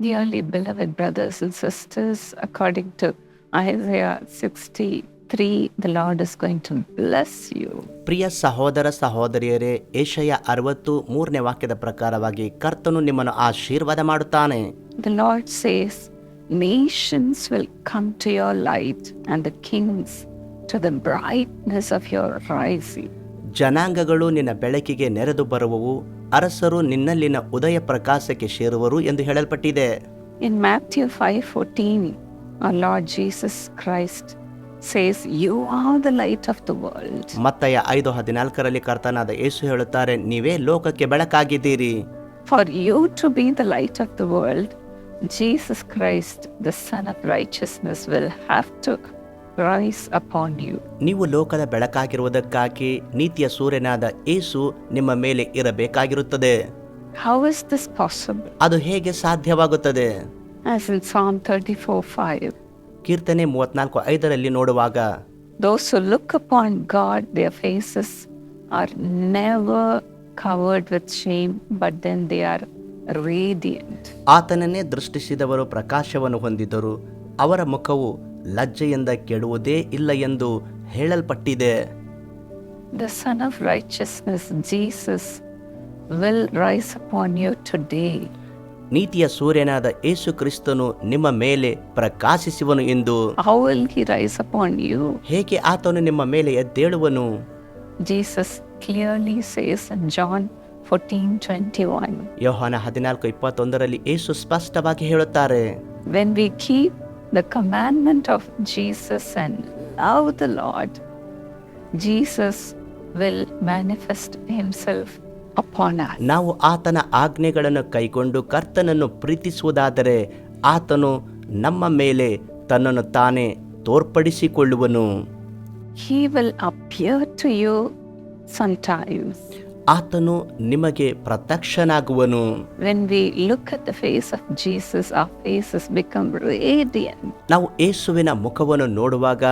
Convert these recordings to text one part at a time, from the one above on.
Dearly beloved brothers and sisters, according to Isaiah 63, the Lord is going to bless you. ಪ್ರಿಯ ಸಹೋದರ ಸಹೋದರಿಯರೇ, ಏಷಯ 63ನೇ ವಾಕ್ಯದ ಪ್ರಕಾರವಾಗಿ ಕರ್ತನು ನಿಮ್ಮನ್ನು ಆಶೀರ್ವಾದ ಮಾಡುತ್ತಾನೆ. The Lord says, nations will come to your light and the kings to the brightness of your rising. ಜನಾಂಗಗಳು ನಿನ್ನ ಬೆಳಕಿಗೆ ನೆರೆದು ಬರುವವು, ಅರಸರು ನಿನ್ನಲ್ಲಿನ ಉದಯ ಪ್ರಕಾಶಕ್ಕೆ ಸೇರುವರು ಎಂದು ಹೇಳಲ್ಪಟ್ಟಿದೆ. In Matthew 5:14, our Lord Jesus Christ says, you are the light of the world. ಮತ್ತಾಯ 5:14ರಲ್ಲಿ ಕರ್ತನಾದ ಯೇಸು ಹೇಳುತ್ತಾರೆ, ನೀವೇ ಲೋಕಕ್ಕೆ ಬೆಳಕಾಗಿದ್ದೀರಿ. For you to be the light of the world, Jesus Christ, the Son of Righteousness, will have to rise upon you. ನೀವು ಲೋಕದ ಬೆಳಕಾಗಿರುವುದಕ್ಕಾಗಿ ನೀತಿಯ ಸೂರ್ಯನಾದ ಯೇಸು ನಿಮ್ಮ ಮೇಲೆ ಇರಬೇಕಾಗಿರುತ್ತದೆ. How is this possible? ಅದು ಹೇಗೆ ಸಾಧ್ಯವಾಗುತ್ತದೆ? As in Psalm 34:5, ಕೀರ್ತನೆ 34:5ರಲ್ಲಿ ನೋಡುವಾಗ, those who look upon God, their faces are never covered with shame, but then they are radiant. ಆತನನ್ನೇ ದೃಷ್ಟಿಸಿದವರು ಪ್ರಕಾಶವನ್ನು ಹೊಂದಿದ್ದರು, ಅವರ ಮುಖವು ಲಜ್ಜೆಯಿಂದ ಕೆಡುವುದೇ ಇಲ್ಲ ಎಂದು ಹೇಳಲ್ಪಟ್ಟಿದೆ. The Son of Righteousness, Jesus, will rise upon you today. ನೀತಿಯ ಸೂರ್ಯನಾದ ಯೇಸು ಕ್ರಿಸ್ತನು ನಿಮ್ಮ ಮೇಲೆ ಪ್ರಕಾಶಿಸುವನು ಎಂದು. How will he rise upon you? ಹೇಗೆ ಆತನು ನಿಮ್ಮ ಮೇಲೆ ಎದ್ದೇಳುವನು? Jesus clearly says in John 14:21, ಯೋಹಾನ 14:21ರಲ್ಲಿ ಯೇಸು ಸ್ಪಷ್ಟವಾಗಿ ಹೇಳುತ್ತಾರೆ, when we keep the commandment of Jesus and love the Lord, Jesus will manifest himself upon us. ನಾವು ಆತನ ಆಜ್ಞೆಗಳನ್ನು ಕೈಕೊಂಡು ಕರ್ತನನ್ನು ಪ್ರೀತಿಸುವುದಾದರೆ ಆತನು ನಮ್ಮ ಮೇಲೆ ತನ್ನನ್ನು ತಾನೇ ತೋರ್ಪಡಿಸಿಕೊಳ್ಳುವನು. He will appear to you sometimes. ಆತನು ನಿಮಗೆ ಪ್ರತ್ಯಕ್ಷನಾಗುವನು. When we look at the face of Jesus, our faces become radiant. ನಾವು ಯೇಸುವಿನ ಮುಖವನ್ನು ನೋಡುವಾಗ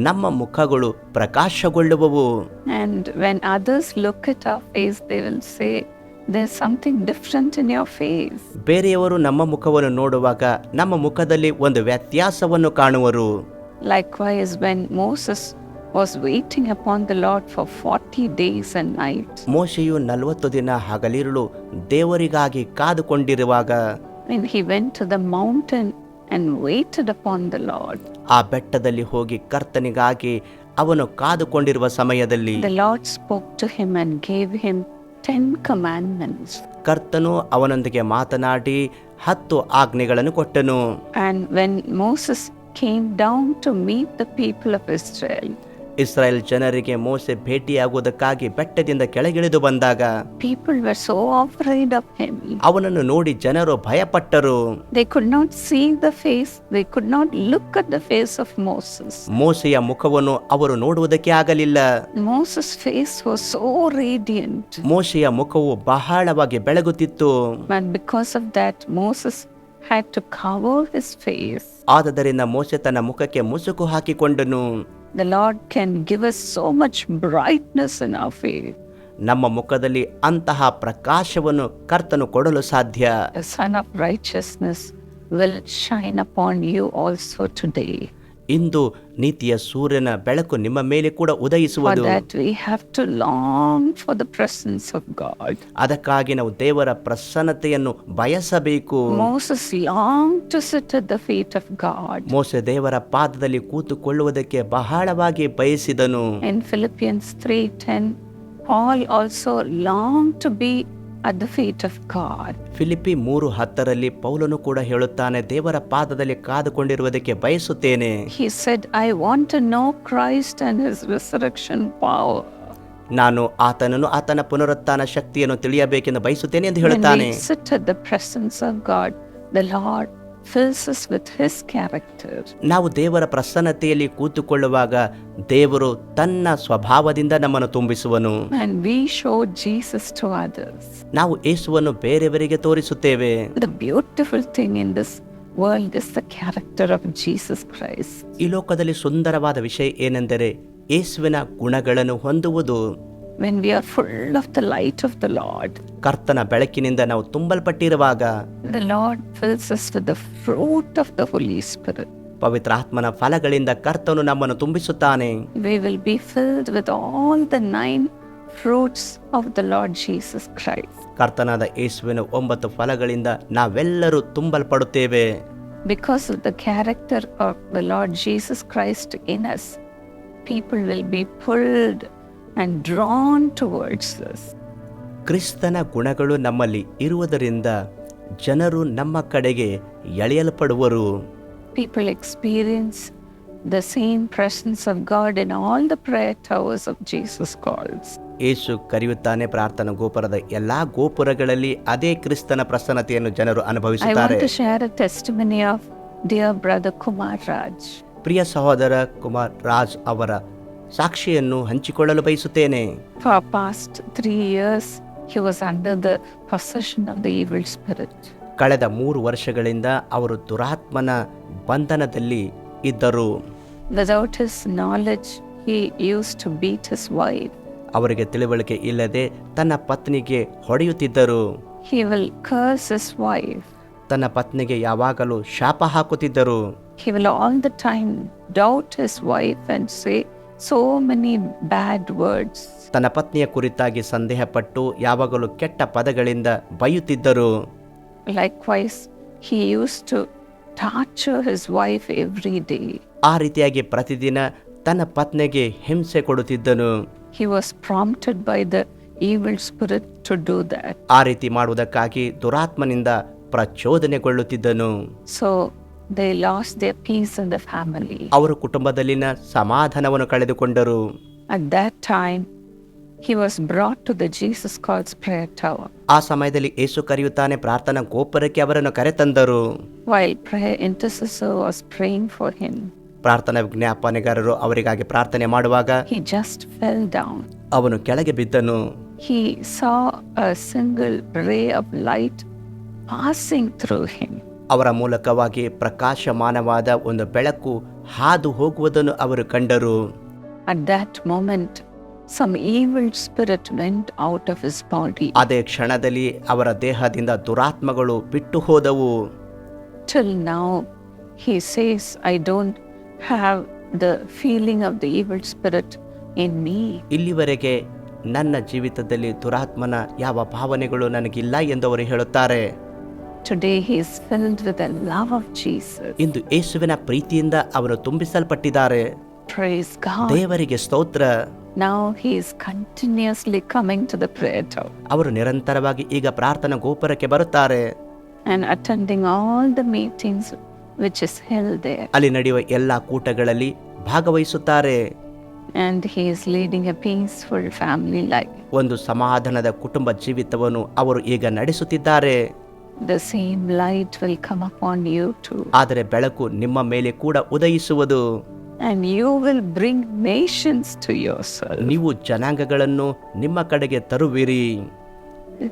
ನಮ್ಮ ಮುಖಗಳು ಪ್ರಕಾಶಗೊಳ್ಳುವವು. And when others look at our face, they will say, there's something different in your face. ಬೇರೆಯವರು ನಮ್ಮ ಮುಖವನ್ನು ನೋಡುವಾಗ ನಮ್ಮ ಮುಖದಲ್ಲಿ ಒಂದು ವ್ಯತ್ಯಾಸವನ್ನು ಕಾಣುವರು. Likewise, when Moses was waiting upon the Lord for 40 days and nights, ಮೋಶೆಯು 40 ದಿನ ಹಗಲಿರುಳು ದೇವರಿಗಾಗಿ ಕಾದುಕೊಂಡಿರುವಾಗ, when he went to the mountain and waited upon the Lord, ಆ ಬೆಟ್ಟದಲ್ಲಿ ಹೋಗಿ ಕರ್ತನಿಗಾಗಿ ಅವನು ಕಾದುಕೊಂಡಿರುವ ಸಮಯದಲ್ಲಿ the Lord spoke to him and gave him 10 commandments. ಕರ್ತನು ಅವನೊಂದಿಗೆ ಮಾತನಾಡಿ 10 ಆಜ್ಞೆಗಳನ್ನು ಕೊಟ್ಟನು. And when Moses came down to meet the people of Israel, Israel ಜನರಿಗೆ ಮೋಸೆ ಭೇಟಿಯಾಗುವುದಕ್ಕಾಗಿ ಬೆಟ್ಟದಿಂದ ಕೆಳಗಿಳಿದು ಬಂದಾಗ people were so afraid of him. ಅವನನ್ನು ನೋಡಿ ಜನರು ಭಯಪಟ್ಟರು. They could not see the face, they could not look at the face of Moses. ಮೋಸೆಯ ಮುಖವನ್ನು ಅವರು ನೋಡುವುದಕ್ಕೆ ಆಗಲಿಲ್ಲ. Moses' face was so radiant. ಮೋಶೆಯ ಮುಖವು ಬಹಳವಾಗಿ ಬೆಳಗುತ್ತಿತ್ತು. And because of that, Moses had to cover his face. ಆದದರಿಂದ ಮೋಶೆ ತನ್ನ ಮುಖಕ್ಕೆ ಮುಸುಕು ಹಾಕಿಕೊಂಡನು. The Lord can give us so much brightness in our face. ನಮ್ಮ ಮುಖದಲ್ಲಿ ಅಂತಹ ಪ್ರಕಾಶವನ್ನು ಕರ್ತನು ಕೊಡಲು ಸಾಧ್ಯ. The Son of Righteousness will shine upon you also today. ಇಂದು ನೀತಿಯ ಸೂರ್ಯನ ಬೆಳಕು ನಿಮ್ಮ ಮೇಲೆ ಕೂಡ For ಉದಯಿಸುವುದು. that we have to long for the presence of God. ಅದಕ್ಕಾಗಿ ನಾವು ದೇವರ ಪ್ರಸನ್ನತೆಯನ್ನು ಬಯಸಬೇಕು. Moses longed to sit at the feet of God. ಮೋಸೆ ದೇವರ ಪಾದದಲ್ಲಿ ಕೂತುಕೊಳ್ಳುವುದಕ್ಕೆ ಬಹಳವಾಗಿ ಬಯಸಿದನು. In Philippians 3:10, Paul also longed to be at the feet of God. Philippi 3:10ರಲ್ಲಿ ಪೌಲನು ಕೂಡ ಹೇಳುತ್ತಾನೆ, ದೇವರ ಪಾದದಲ್ಲಿ ಕಾದುಕೊಂಡಿರುವುದಕ್ಕೆ ಬಯಸುತ್ತೇನೆ. He said, I want to know Christ and his resurrection power. ನಾನು ಆತನನ್ನು ಆತನ ಪುನರುತ್ಥಾನ ಶಕ್ತಿಯನ್ನು ತಿಳಿಯಬೇಕೆಂದು ಬಯಸುತ್ತೇನೆ ಎಂದು When ಹೇಳುತ್ತಾನೆ. we sit at the presence of God, the Lord fills us with his character. ನಾವು ದೇವರ ಪ್ರಸನ್ನತೆಯಲ್ಲಿ ಕೂತುಕೊಳ್ಳುವಾಗ ದೇವರು ತನ್ನ ಸ್ವಭಾವದಿಂದ ನಮ್ಮನ್ನು ತುಂಬಿಸುವನು. And we show Jesus to others. ನಾವು ಯೇಸುವನ್ನು ಬೇರೆಯವರಿಗೆ ತೋರಿಸುತ್ತೇವೆ. The beautiful thing in this world is the character of Jesus Christ. ಈ ಲೋಕದಲ್ಲಿ ಸುಂದರವಾದ ವಿಷಯ ಏನೆಂದರೆ ಯೇಸುವಿನ ಗುಣಗಳನ್ನು ಹೊಂದುವುದು. when we are full of the light of the Lord, ಕರ್ತನ ಬೆಳಕಿನಿಂದ ನಾವು ತುಂಬಲ್ಪಟ್ಟಿರುವಾಗ the Lord fills us with the fruit of the Holy Spirit. ಪವಿತ್ರಾತ್ಮನ ಫಲಗಳಿಂದ ಕರ್ತನು ನಮ್ಮನ್ನು ತುಂಬಿಸುತ್ತಾನೆ. We will be filled with all the 9 fruits of the Lord Jesus Christ. ಕರ್ತನಾದ ಯೇಸುವಿನ 9 ಫಲಗಳಿಂದ ನಾವೆಲ್ಲರೂ ತುಂಬಲ್ಪಡುತ್ತೇವೆ. Because of the character of the Lord Jesus Christ in us, people will be pulled and drawn towards us. ಕ್ರಿಸ್ತನ ಗುಣಗಳು ನಮ್ಮಲ್ಲಿ ಇರುವುದರಿಂದ ಜನರು ನಮ್ಮ ಕಡೆಗೆ ಎಳೆಯಲ್ಪಡುವರು. People experience the same presence of God in all the prayer towers of Jesus calls. ಯೇಸು ಕರೆಯುತ್ತಾನೆ. ಪ್ರಾರ್ಥನಾ ಗೋಪುರದ ಎಲ್ಲಾ ಗೋಪುರಗಳಲ್ಲಿ ಅದೇ ಕ್ರಿಸ್ತನ ಪ್ರಸನ್ನತೆಯನ್ನು ಜನರು I want ಅನುಭವಿಸುತ್ತಾರೆ. to share a testimony of dear brother Kumar Raj. ಪ್ರಿಯ ಸಹೋದರ ಕುಮಾರ್ ರಾಜ್ ಅವರ ಸಾಕ್ಷಿಯನ್ನು ಹಂಚಿಕೊಳ್ಳಲು ಬಯಸುತ್ತೇನೆ. For past 3 years, he was under the possession of the evil spirit. ಕಳೆದ 3 ವರ್ಷಗಳಿಂದ ಅವರು ದುರಾತ್ಮನ ಬಂಧನದಲ್ಲಿ ಇದ್ದರು. Without his knowledge, he used to beat his wife. ಅವರಿಗೆ ತಿಳಿವಳಿಕೆ ಇಲ್ಲದೆ ತನ್ನ ಪತ್ನಿಗೆ ಹೊಡೆಯುತ್ತಿದ್ದರು. He will curse his wife. ತನ್ನ ಪತ್ನಿಗೆ ಯಾವಾಗಲೂ ಶಾಪ ಹಾಕುತ್ತಿದ್ದರು. He will all the time doubt his wife and say so many bad words. ತನ್ನ ಪತ್ನಿಯ ಕುರಿತಾಗಿ ಸಂದೇಹಪಟ್ಟು ಯಾವಾಗಲೂ ಕೆಟ್ಟ ಪದಗಳಿಂದ ಬೈಯುತ್ತಿದ್ದರು. Likewise, he used to torture his wife every day. ಆ ರೀತಿಯಾಗಿ ಪ್ರತಿದಿನ ತನ್ನ ಪತ್ನಿಗೆ ಹಿಂಸೆ ಕೊಡುತ್ತಿದ್ದನು. He was prompted by the evil spirit to do that. ಆ ರೀತಿ ಮಾಡುವುದಕ್ಕಾಗಿ ದುರಾತ್ಮನಿಂದ ಪ್ರಚೋದನೆಗೊಳ್ಳುತ್ತಿದ್ದನು. So they lost their peace in the family. ಅವರು ಕುಟುಂಬದಲ್ಲಿನ ಸಮಾಧಾನವನ್ನು ಕಳೆದುಕೊಂಡರು. At that time, he was brought to the Jesus Calls prayer tower. ಆ ಸಮಯದಲ್ಲಿ ಯೇಸು ಕರೆಯುತ್ತಾನೆ ಪ್ರಾರ್ಥನಾ ಗೋಪುರಕ್ಕೆ ಅವರನ್ನು ಕರೆತಂದರು. While prayer intercessor was praying for him, ಪ್ರಾರ್ಥನಾ ವಿಜ್ಞಾಪನೆಗಾರರು ಅವರಿಗಾಗಿ ಪ್ರಾರ್ಥನೆ ಮಾಡುವಾಗ he just fell down. ಅವನು ಕೆಳಗೆ ಬಿದ್ದನು. He saw a single ray of light passing through him. ಅವರ ಮೂಲಕವಾಗಿ ಪ್ರಕಾಶಮಾನವಾದ ಒಂದು ಬೆಳಕು ಹಾದು ಹೋಗುವುದನ್ನು ಅವರು ಕಂಡರು. At that moment, some evil spirit went out of his body. ಅದೇ ಕ್ಷಣದಲ್ಲಿ ಅವರ ದೇಹದಿಂದ ದುರಾತ್ಮಗಳು ಬಿಟ್ಟು ಹೋದವು. Till now, he says, I don't have the feeling of the evil spirit in me. ಇಲ್ಲಿವರೆಗೆ ನನ್ನ ಜೀವಿತದಲ್ಲಿ ದುರಾತ್ಮನ ಯಾವ ಭಾವನೆಗಳು ನನಗಿಲ್ಲ ಎಂದು ಅವರು ಹೇಳುತ್ತಾರೆ. Today, he is filled with the love of Jesus. ಇಂದು ಯೇಸುವಿನ ಪ್ರೀತಿಯಿಂದ ಅವರು ತುಂಬಿಸಲ್ಪಟ್ಟಿದ್ದಾರೆ. Praise God. ದೇವರಿಗೆ ಸ್ತೋತ್ರ. Now he is continuously coming to the prayer tower ಅವರು ನಿರಂತರವಾಗಿ ಈಗ ಪ್ರಾರ್ಥನಾ ಗೋಪುರಕ್ಕೆ ಬರುತ್ತಾರೆ. and attending all the meetings which is held there. ಅಲ್ಲಿ ನಡೆಯುವ ಎಲ್ಲಾ ಕೂಟಗಳಲ್ಲಿ ಭಾಗವಹಿಸುತ್ತಾರೆ. And he is leading a peaceful family life. ಒಂದು ಸಮಾಧಾನದ ಕುಟುಂಬ ಜೀವಿತವನ್ನು ಅವರು ಈಗ ನಡೆಸುತ್ತಿದ್ದಾರೆ. The same light will come upon you too. ಆದರೆ ಬೆಳಕು ನಿಮ್ಮ ಮೇಲೆ ಕೂಡ ಉದಯಿಸುವುದು. And you will bring nations to yourself. ನೀವು ಜನಾಂಗಗಳನ್ನು ನಿಮ್ಮ ಕಡೆಗೆ ತರುವಿರಿ.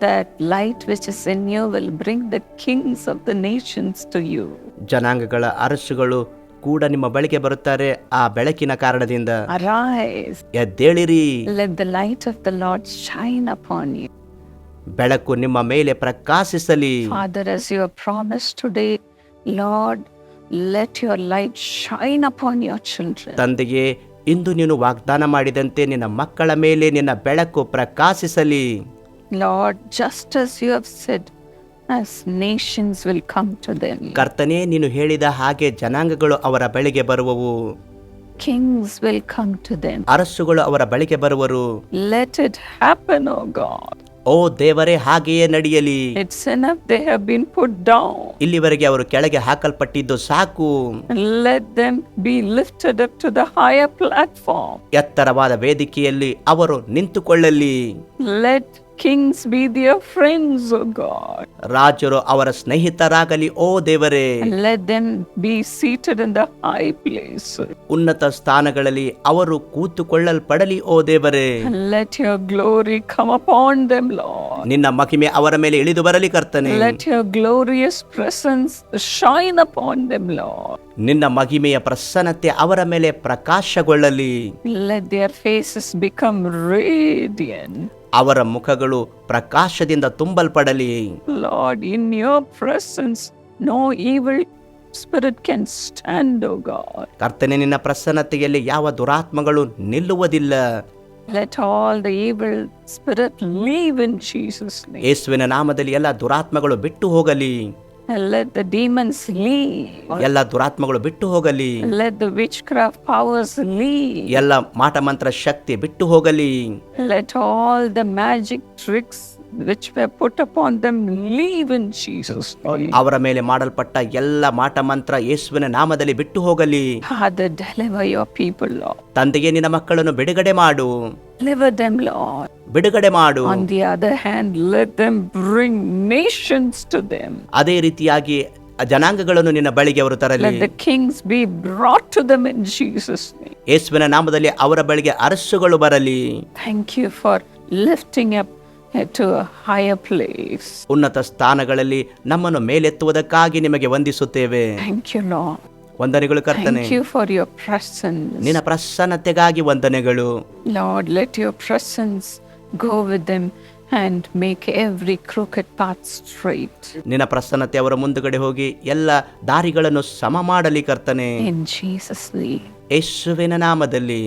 That light which is in you will bring the kings of the nations to you. ಜನಾಂಗಗಳ ಅರಸುಗಳು ಕೂಡ ನಿಮ್ಮ ಬಳಿಗೆ ಬರುತ್ತಾರೆ ಆ ಬೆಳಕಿನ ಕಾರಣದಿಂದ. Arise. ಎದ್ದೇಳಿರಿ. Let the light of the Lord shine upon you. ಬೆಳಕು ನಿಮ್ಮ ಮೇಲೆ ಪ್ರಕಾಶಿಸಲಿ. Father, as you have promised today, Lord, let your light shine upon your children. ತಂದೆಯೇ, ಇಂದು ನೀನು ವಾಗ್ದಾನ ಮಾಡಿದಂತೆ ನಿನ್ನ ಮಕ್ಕಳ ಮೇಲೆ ನಿನ್ನ ಬೆಳಕು ಪ್ರಕಾಶಿಸಲಿ. Lord, just as you have said, as nations will come to them. ಕರ್ತನೇ, ನೀನು ಹೇಳಿದ ಹಾಗೆ ಜನಾಂಗಗಳು ಅವರ ಬಳಿಗೆ ಬರುವವು. Kings will come to them. ಅರಸುಗಳು ಅವರ ಬಳಿಗೆ ಬರುವರು. Let it happen, O God. ಓ ದೇವರೇ, ಹಾಗೆಯೇ ನಡೆಯಲಿ. It's enough they have been put down. ಇಲ್ಲಿವರೆಗೆ ಅವರು ಕೆಳಗೆ ಹಾಕಲ್ಪಟ್ಟಿದ್ದು ಸಾಕು. Let them be lifted up to the higher platform. ಎತ್ತರವಾದ ವೇದಿಕೆಯಲ್ಲಿ ಅವರು ನಿಂತುಕೊಳ್ಳಲಿ. Let kings be their friends, O God. ರಾಜರು ಅವರ ಸ್ನೇಹಿತರಾಗಲಿ ಓ ದೇವರೇ. And let them be seated in the high place. ಉನ್ನತ ಸ್ಥಾನಗಳಲ್ಲಿ ಅವರು ಕೂತುಕೊಳ್ಳಲ್ಪಡಲಿ ಓ ದೇವರೇ. And let your glory come upon them, Lord. ನಿನ್ನ ಮಹಿಮೆ ಅವರ ಮೇಲೆ ಇಳಿದು ಬರಲಿ ಕರ್ತನೆ. Let your glorious presence shine upon them, Lord. ನಿನ್ನ ಮಹಿಮೆಯ ಪ್ರಸನ್ನತೆ ಅವರ ಮೇಲೆ ಪ್ರಕಾಶಗೊಳ್ಳಲಿ. Let their faces become radiant. ಅವರ ಮುಖಗಳು ಪ್ರಕಾಶದಿಂದ ತುಂಬಲ್ಪಡಲಿ. Lord, in your presence, no evil spirit can stand, O God. ಕರ್ತನೆ, ನಿನ್ನ ಪ್ರಸನ್ನತೆಯಲ್ಲಿ ಯಾವ ದುರಾತ್ಮಗಳು ನಿಲ್ಲುವುದಿಲ್ಲ. Let all the evil spirit leave in Jesus' name. ಯೇಸುವಿನ ನಾಮದಲ್ಲಿ ಎಲ್ಲ ದುರಾತ್ಮಗಳು ಬಿಟ್ಟು ಹೋಗಲಿ. And let the demons leave. ಎಲ್ಲ ದುರಾತ್ಮಗಳು ಬಿಟ್ಟು ಹೋಗಲಿ. Let the witchcraft powers leave. ಎಲ್ಲ ಮಾಟಮಂತ್ರ ಶಕ್ತಿ ಬಿಟ್ಟು ಹೋಗಲಿ. Let all the magic tricks which were put upon them leave in Jesus' name. ಅವರ ಮೇಲೆ ಮಾಡಲ್ಪಟ್ಟ ಎಲ್ಲ ಮಾಟಮಂತ್ರ ಯೇಸುವಿನ ನಾಮದಲ್ಲಿ ಬಿಟ್ಟು ಹೋಗಲಿ. Father, deliver your people, Lord. ತಂದೆಗೆ ನಿನ್ನ ಮಕ್ಕಳನ್ನು ಬಿಡುಗಡೆ ಮಾಡು. Deliver them, Lord. ಬಿಡುಗಡೆ ಮಾಡು. On the other hand, let them bring nations to them. ಅದೇ ರೀತಿಯಾಗಿ ಜನಾಂಗಗಳನ್ನು ನಿನ್ನ ಬಳಿಗೆ ಅವರು ತರಲಿ. Let the kings be brought to them in Jesus' name. ಯೇಸುವಿನ ನಾಮದಲ್ಲಿ ಅವರ ಬಳಿಗೆ ಅರಸುಗಳು ಬರಲಿ. Thank you for lifting up to a higher place. ಉನ್ನತ ಸ್ಥಾನಗಳಲ್ಲಿ ನಮ್ಮನ್ನು ಮೇಲೆತ್ತುವುದಕ್ಕಾಗಿ ನಿಮಗೆ ವಂದಿಸುತ್ತೇವೆ. Thank you, Lord. ವಂದನೆಗಳು ಕರ್ತನೆ. Thank you for your presence. ನಿನ್ನ ಪ್ರಸನ್ನತೆಗಾಗಿ ವಂದನೆಗಳು. Lord, let your presence go with them and make every crooked path straight. ನಿನ್ನ ಪ್ರಸನ್ನತೆ ಅವರ ಮುಂದುಗಡೆ ಹೋಗಿ ಎಲ್ಲ ದಾರಿಗಳನ್ನು ಸಮ ಮಾಡಲಿ ಕರ್ತನೆ. In Jesus' name. ಯೇಸುವಿನ ನಾಮದಲ್ಲಿ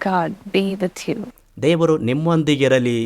God be with you. ದೇವರು ನಿಮ್ಮೊಂದಿಗಿರಲಿ.